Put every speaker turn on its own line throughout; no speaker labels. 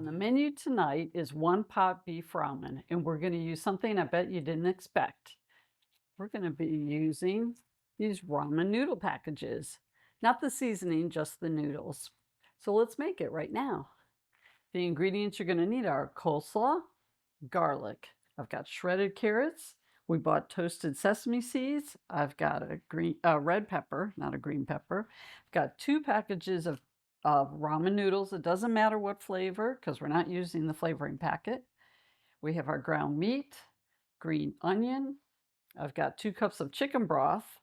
the menu tonight is one pot beef ramen, and we're going to use something I bet you didn't expect. We're going to be using these ramen noodle packages. Not the seasoning, just the noodles. So let's make it right now. The ingredients you're going to need are coleslaw, garlic. I've got shredded carrots. We bought toasted sesame seeds. I've got a red pepper, not a green pepper. I've got 2 packages of ramen noodles. It doesn't matter what flavor because we're not using the flavoring packet. We have our ground meat, green onion. I've got 2 cups of chicken broth,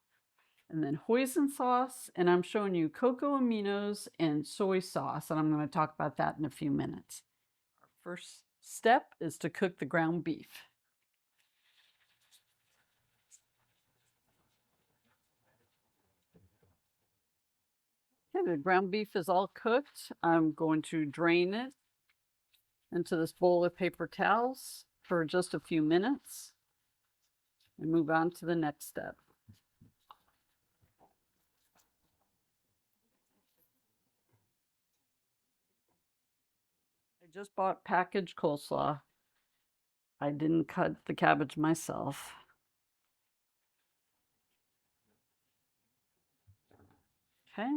and then hoisin sauce, and I'm showing you coco aminos and soy sauce, and I'm going to talk about that in a few minutes. Our first step is to cook the ground beef. Okay, the ground beef is all cooked. I'm going to drain it into this bowl of paper towels for just a few minutes and move on to the next step. I just bought packaged coleslaw. I didn't cut the cabbage myself. Okay.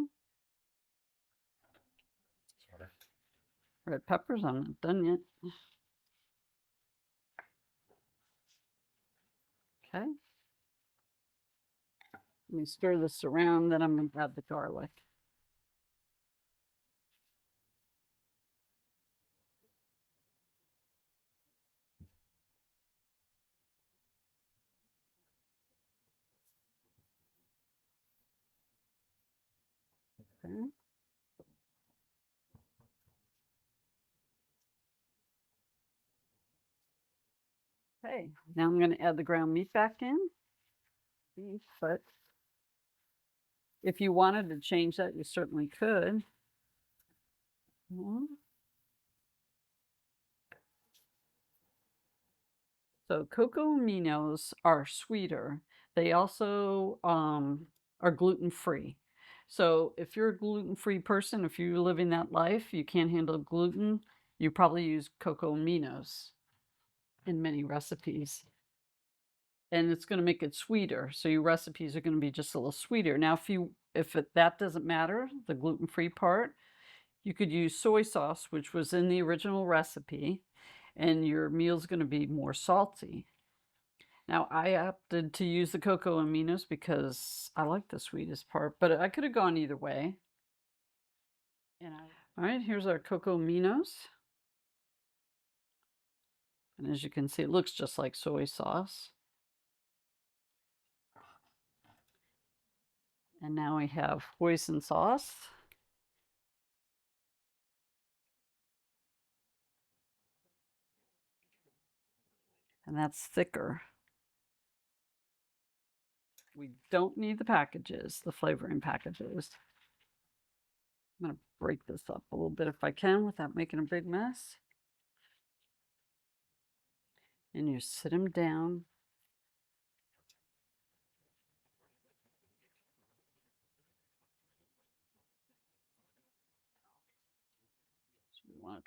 Red peppers, I'm not done yet. Okay. Let me stir this around, then I'm going to add the garlic. Okay. Okay, now I'm going to add the ground meat back in. Beef, but if you wanted to change that, you certainly could. So cocoa aminos are sweeter. They also are gluten-free. So if you're a gluten-free person, if you're living that life, you can't handle gluten, you probably use cocoa aminos in many recipes. And it's going to make it sweeter. So your recipes are going to be just a little sweeter. Now, that doesn't matter, the gluten-free part, you could use soy sauce, which was in the original recipe, and your meal's going to be more salty. Now, I opted to use the cocoa aminos because I like the sweetest part, but I could have gone either way. All right, here's our cocoa aminos. And as you can see, it looks just like soy sauce. And now we have hoisin sauce. And that's thicker. We don't need the packages, the flavoring packages. I'm going to break this up a little bit if I can without making a big mess. And you sit them down.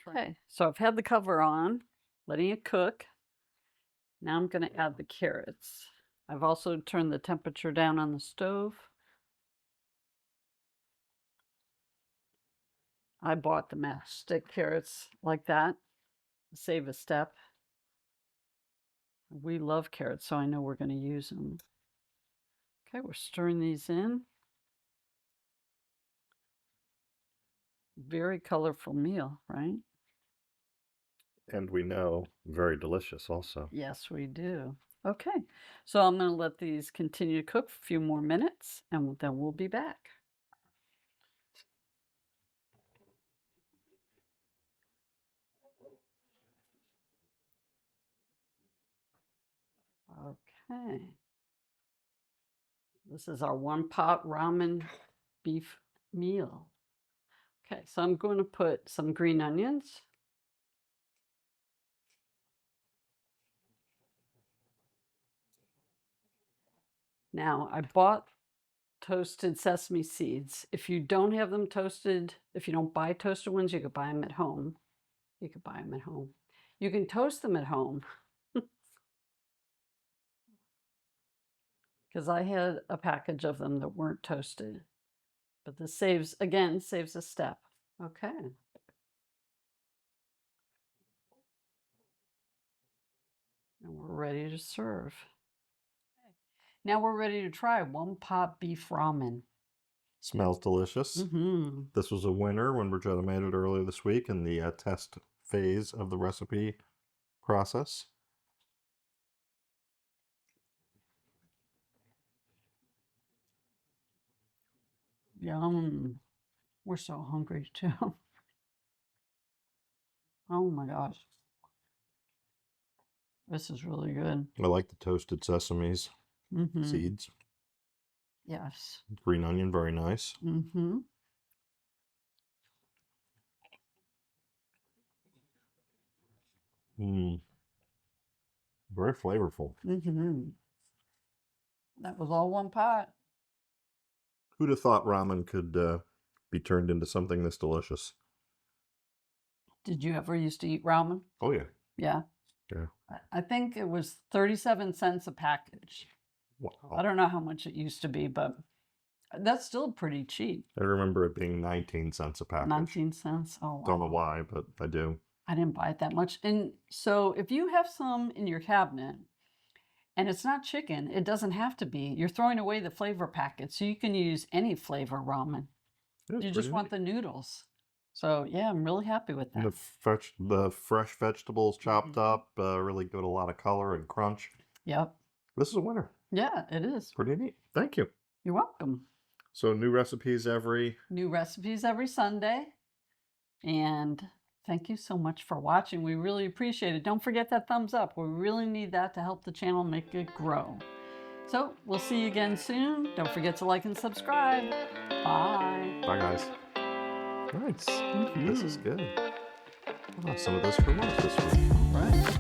Okay, so I've had the cover on, letting it cook. Now I'm going to add the carrots. I've also turned the temperature down on the stove. I bought the matchstick carrots like that, save a step. We love carrots, so I know we're going to use them. Okay, we're stirring these in. Very colorful meal, right?
And we know very delicious also.
Yes, we do. Okay, so I'm going to let these continue to cook for a few more minutes, and then we'll be back. Okay. This is our one pot ramen beef meal. Okay, so I'm going to put some green onions. Now, I bought toasted sesame seeds. If you don't have them toasted, if you don't buy toasted ones, you could buy them at home. You could buy them at home. You can toast them at home. Because I had a package of them that weren't toasted. But this saves a step. Okay. And we're ready to serve. Now we're ready to try one pot beef ramen.
Smells delicious.
Mm-hmm.
This was a winner when Bridgetta made it earlier this week in the test phase of the recipe process.
Yum. We're so hungry too. Oh my gosh. This is really good.
I like the toasted sesames
Mm-hmm.
seeds.
Yes.
Green onion, very nice.
Mm-hmm.
Mmm. Very flavorful.
Mm-hmm. That was all one pot.
Who'd have thought ramen could be turned into something this delicious?
Did you ever used to eat ramen?
Oh, yeah.
Yeah.
Yeah.
I think it was 37 cents a package.
Wow.
I don't know how much it used to be, but that's still pretty cheap.
I remember it being 19 cents a package.
19 cents. Oh, wow.
Don't know why, but I do.
I didn't buy it that much. And so if you have some in your cabinet and it's not chicken, it doesn't have to be. You're throwing away the flavor packet, so you can use any flavor ramen. You just want the noodles. So yeah, I'm really happy with that.
The fresh vegetables chopped up, really give it a lot of color and crunch.
Yep.
This is a winner.
Yeah, it is.
Pretty neat. Thank you.
You're welcome.
So new recipes every
Sunday. And thank you so much for watching. We really appreciate it. Don't forget that thumbs up. We really need that to help the channel make it grow. So we'll see you again soon. Don't forget to like and subscribe. Bye.
Bye, guys. Nice.
Mm-hmm.
This is good. I'll have some of this for lunch this week.
All right.